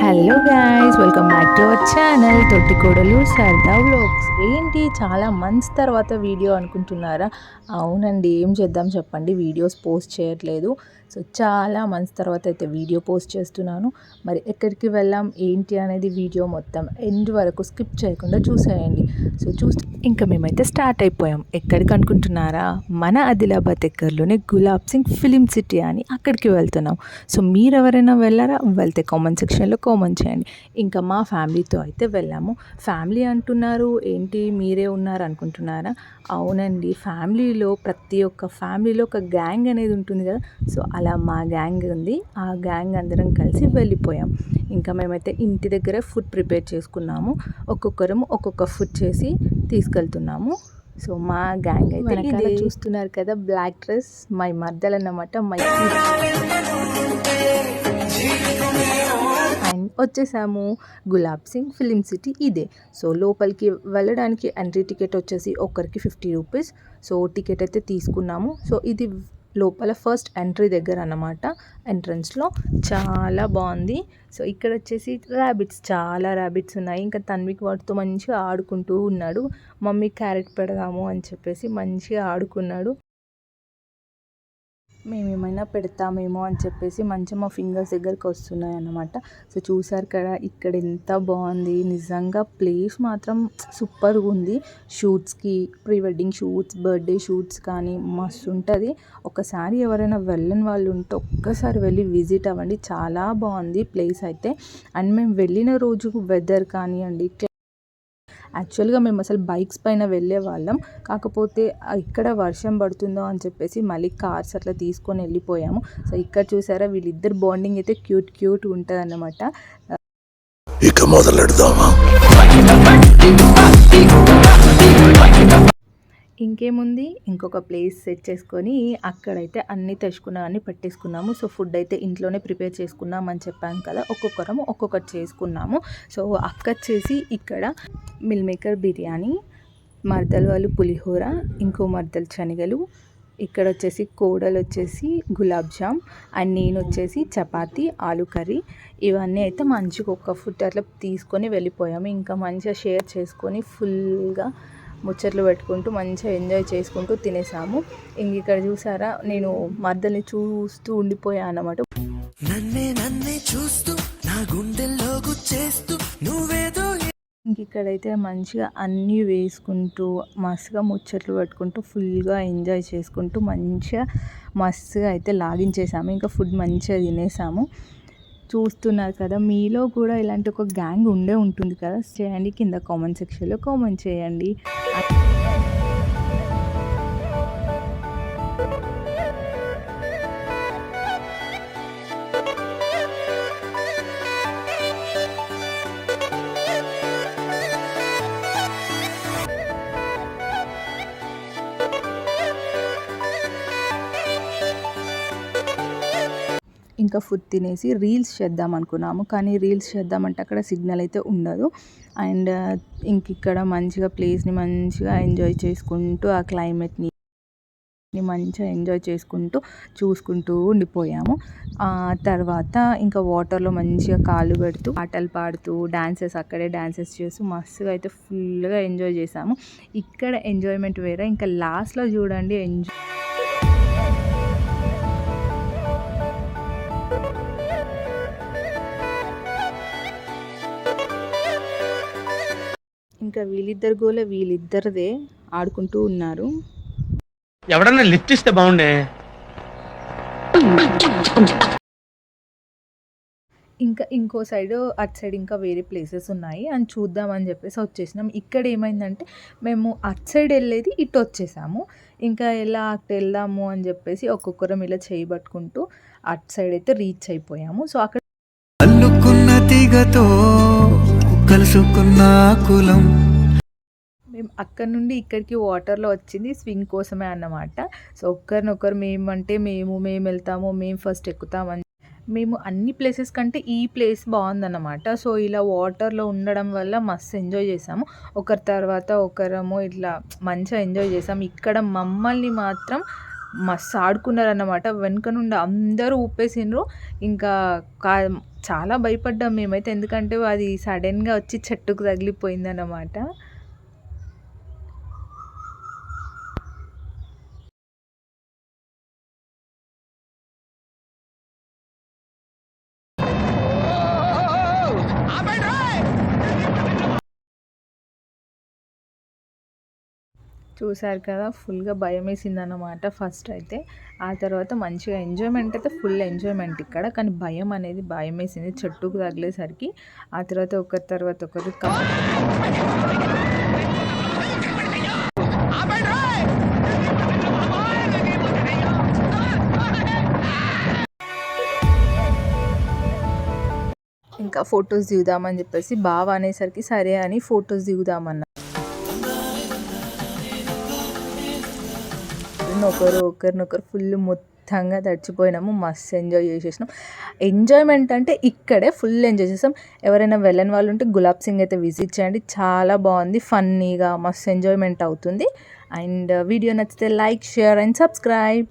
Hello guys, welcome back to our channel తొట్టికోడలు సరదా vlogs. ఏంటి చాలా మంత్స్ తర్వాత వీడియో అనుకుంటున్నారా? అవునండి, ఏం చేద్దాం చెప్పండి, వీడియోస్ పోస్ట్ చేయట్లేదు. సో చాలా మంత్స్ తర్వాత అయితే వీడియో పోస్ట్ చేస్తున్నాను. మరి ఎక్కడికి వెళ్ళాం ఏంటి అనేది వీడియో మొత్తం ఎండ్ వరకు స్కిప్ చేయకుండా చూసేయండి. సో ఇంకా మేమైతే స్టార్ట్ అయిపోయాం. ఎక్కడికి అనుకుంటున్నారా? మన ఆదిలాబాద్ దగ్గరలోనే గులాబ్ సింగ్ ఫిలిం సిటీ అని అక్కడికి వెళ్తున్నాం. సో మీరు ఎవరైనా వెళ్ళారా? వెళ్తే కామెంట్ సెక్షన్లో కామెంట్ చేయండి. ఇంకా మా ఫ్యామిలీతో అయితే వెళ్ళాము. ఫ్యామిలీ అంటున్నారు ఏంటి, మీరే ఉన్నారు అనుకుంటున్నారా? అవునండి, ఫ్యామిలీలో ప్రతి ఒక్క ఫ్యామిలీలో ఒక గ్యాంగ్ అనేది ఉంటుంది కదా. సో అలా మా గ్యాంగ్ ఉంది. ఆ గ్యాంగ్ అందరం కలిసి వెళ్ళిపోయాం. ఇంకా మేమైతే ఇంటి దగ్గరే ఫుడ్ ప్రిపేర్ చేసుకున్నాము. ఒక్కొక్కరము ఒక్కొక్క ఫుడ్ చేసి తీసుకెళ్తున్నాము. సో మా గ్యాంగ్ అయితే ఇది చూస్తున్నారు కదా, బ్లాక్ డ్రెస్ మై మర్దలు అన్నమాట. అండ్ వచ్చేసాము గులాబ్ సింగ్ ఫిలిం సిటీ ఇదే. సో లోపలికి వెళ్ళడానికి ఎంట్రీ టికెట్ వచ్చేసి ఒక్కరికి 50 రూపీస్. సో టికెట్ అయితే తీసుకున్నాము. సో ఇది లోపల ఫస్ట్ ఎంట్రీ దగ్గర అన్నమాట. ఎంట్రన్స్లో చాలా బాగుంది. సో ఇక్కడ వచ్చేసి చాలా ర్యాబిట్స్ ఉన్నాయి. ఇంకా తన్వికి వాటితో మంచిగా ఆడుకుంటూ ఉన్నాడు. మమ్మీ క్యారెట్ పెడదాము అని చెప్పేసి మంచిగా ఆడుకున్నాడు. మేము ఏమైనా పెడతామేమో అని చెప్పేసి మంచిగా మా ఫింగర్స్ దగ్గరికి వస్తున్నాయి అన్నమాట. సో చూసారు కదా, ఇక్కడ ఎంత బాగుంది నిజంగా. ప్లేస్ మాత్రం సూపర్గా ఉంది. షూట్స్కి, pre wedding shoots, birthday shoots కానీ మస్తు ఉంటుంది. ఒకసారి ఎవరైనా వెళ్ళని వాళ్ళు ఉంటే ఒక్కసారి వెళ్ళి విజిట్ అవ్వండి. చాలా బాగుంది ప్లేస్ అయితే. అండ్ మేము వెళ్ళిన రోజు వెదర్ కానివ్వండి, యాక్చువల్గా మేము అసలు బైక్స్ పైన వెళ్ళే వాళ్ళం. కాకపోతే ఇక్కడ వర్షం పడుతుందో అని చెప్పేసి మళ్ళీ కార్స్ అట్లా తీసుకొని వెళ్ళిపోయాము. సో ఇక్కడ చూసారా, వీళ్ళిద్దరు బాండింగ్ అయితే క్యూట్ ఉంటుంది అన్నమాట. ఇక మొదలెడదామా? ఇంకేముంది, ఇంకొక ప్లేస్ సెట్ చేసుకొని అక్కడైతే అన్నీ తెచ్చుకున్నామని పెట్టేసుకున్నాము. సో ఫుడ్ అయితే ఇంట్లోనే ప్రిపేర్ చేసుకున్నాం అని చెప్పాను కదా, ఒక్కొక్కరము ఒక్కొక్కటి చేసుకున్నాము. సో అక్క వచ్చేసి ఇక్కడ మిల్ మేకర్ బిర్యానీ, మర్దలు వాళ్ళు పులిహోర, ఇంకో మర్దలు శనగలు, ఇక్కడ వచ్చేసి కోడలు వచ్చేసి గులాబ్ జామ్, అండ్ నేను వచ్చేసి చపాతి, ఆలు కర్రీ. ఇవన్నీ అయితే మంచిగా ఒక్క ఫుడ్ అట్లా తీసుకొని వెళ్ళిపోయాము. ఇంకా మంచిగా షేర్ చేసుకొని ఫుల్గా ముచ్చట్లు పెట్టుకుంటూ మంచిగా ఎంజాయ్ చేసుకుంటూ తినేసాము. ఇంక ఇక్కడ చూసారా, నేను మర్దల్ని చూస్తూ ఉండిపోయా అన్నమాట. ఇంక ఇక్కడైతే మంచిగా అన్నీ వేసుకుంటూ మస్తుగా ముచ్చట్లు పెట్టుకుంటూ ఫుల్గా ఎంజాయ్ చేసుకుంటూ మంచిగా మస్తుగా అయితే లాగించేసాము. ఇంకా ఫుడ్ మంచిగా తినేసాము. చూస్తున్నారు కదా, మీలో కూడా ఇలాంటి ఒక గ్యాంగ్ ఉంటుంది కదా. చేయండి, కింద కామెంట్ సెక్షన్లో కామెంట్ చేయండి. ఇంకా ఫుడ్ తినేసి రీల్స్ చేద్దాం అనుకున్నాము. కానీ రీల్స్ చేద్దామంటే అక్కడ సిగ్నల్ అయితే ఉండదు. అండ్ ఇక్కడ మంచిగా ప్లేస్ని మంచిగా ఎంజాయ్ చేసుకుంటూ ఆ క్లైమేట్ని మంచిగా ఎంజాయ్ చేసుకుంటూ చూసుకుంటూ ఉండిపోయాము. తర్వాత ఇంకా వాటర్లో మంచిగా కాళ్ళు పెడుతూ పాటలు పాడుతూ అక్కడే డాన్సెస్ చేస్తూ మస్తుగా అయితే ఫుల్గా ఎంజాయ్ చేసాము. ఇక్కడ ఎంజాయ్మెంట్ వేరే. ఇంకా లాస్ట్లో చూడండి ఇంకా వీళ్ళిద్దరు గోల వీళ్ళిద్దరిదే ఆడుకుంటూ ఉన్నారు. ఎవడన్నా లిఫ్ట్ ఇస్తే బాగుండే. ఇంకా ఇంకో సైడ్ అటు సైడ్ ఇంకా వేరే ప్లేసెస్ ఉన్నాయి అని చూద్దామని చెప్పేసి వచ్చేసినాం. ఇక్కడ ఏమైందంటే మేము అటు సైడ్ వెళ్ళేది ఇటు వచ్చేసాము. ఇంకా ఎలా అటు వెళ్దాము అని చెప్పేసి ఒక్కొక్కరం ఇలా చేయబట్టుకుంటూ అటు సైడ్ అయితే రీచ్ అయిపోయాము. సో అక్కడ కలుసుకున్న కులం మేము అక్కడ నుండి ఇక్కడికి వాటర్లో వచ్చింది స్వింగ్ కోసమే అన్నమాట. సో ఒక్కరినొకరు మేము వెళ్తాము, మేము ఫస్ట్ ఎక్కుతామని మేము అన్ని ప్లేసెస్ కంటే ఈ ప్లేస్ బాగుందన్నమాట. సో ఇలా వాటర్లో ఉండడం వల్ల మస్తు ఎంజాయ్ చేసాము. ఒకరి తర్వాత ఒకరము ఇట్లా మంచిగా ఎంజాయ్ చేసాము. ఇక్కడ మమ్మల్ని మాత్రం మస్తు ఆడుకున్నారన్నమాట. వెనక నుండి అందరూ ఊపేసిండ్రు. ఇంకా కా చాలా భయపడ్డాం మేమైతే. ఎందుకంటే అది సడెన్‌గా వచ్చి చెట్టుకు తగిలిపోయిందన్నమాట. చూసారు కదా, ఫుల్‌గా భయమేసిందన్నమాట ఫస్ట్ అయితే. ఆ తర్వాత మంచిగా ఎంజాయ్‌మెంట్ అయితే ఫుల్ ఎంజాయ్‌మెంట్ ఇక్కడ. కానీ భయం అనేది భయమేసింది చెట్టుకు తగిలేసరికి. ఆ తర్వాత ఒకరి తర్వాత ఒకరు ఇంకా ఫొటోస్ దిగుదామని చెప్పేసి బావ అనేసరికి సరే అని ఫొటోస్ దిగుదామన్నా. ఒకరినొకరు ఫుల్ మొత్తంగా తడిచిపోయినాము. మస్తు ఎంజాయ్ చేసేసినాం. ఎంజాయ్మెంట్ అంటే ఇక్కడే ఫుల్ ఎంజాయ్ చేసాం. ఎవరైనా వెళ్ళని వాళ్ళు ఉంటే గులాబ్ సింగ్ అయితే విజిట్ చేయండి. చాలా బాగుంది, ఫన్నీగా మస్తు ఎంజాయ్మెంట్ అవుతుంది. అండ్ వీడియో నచ్చితే లైక్, షేర్ అండ్ సబ్స్క్రైబ్.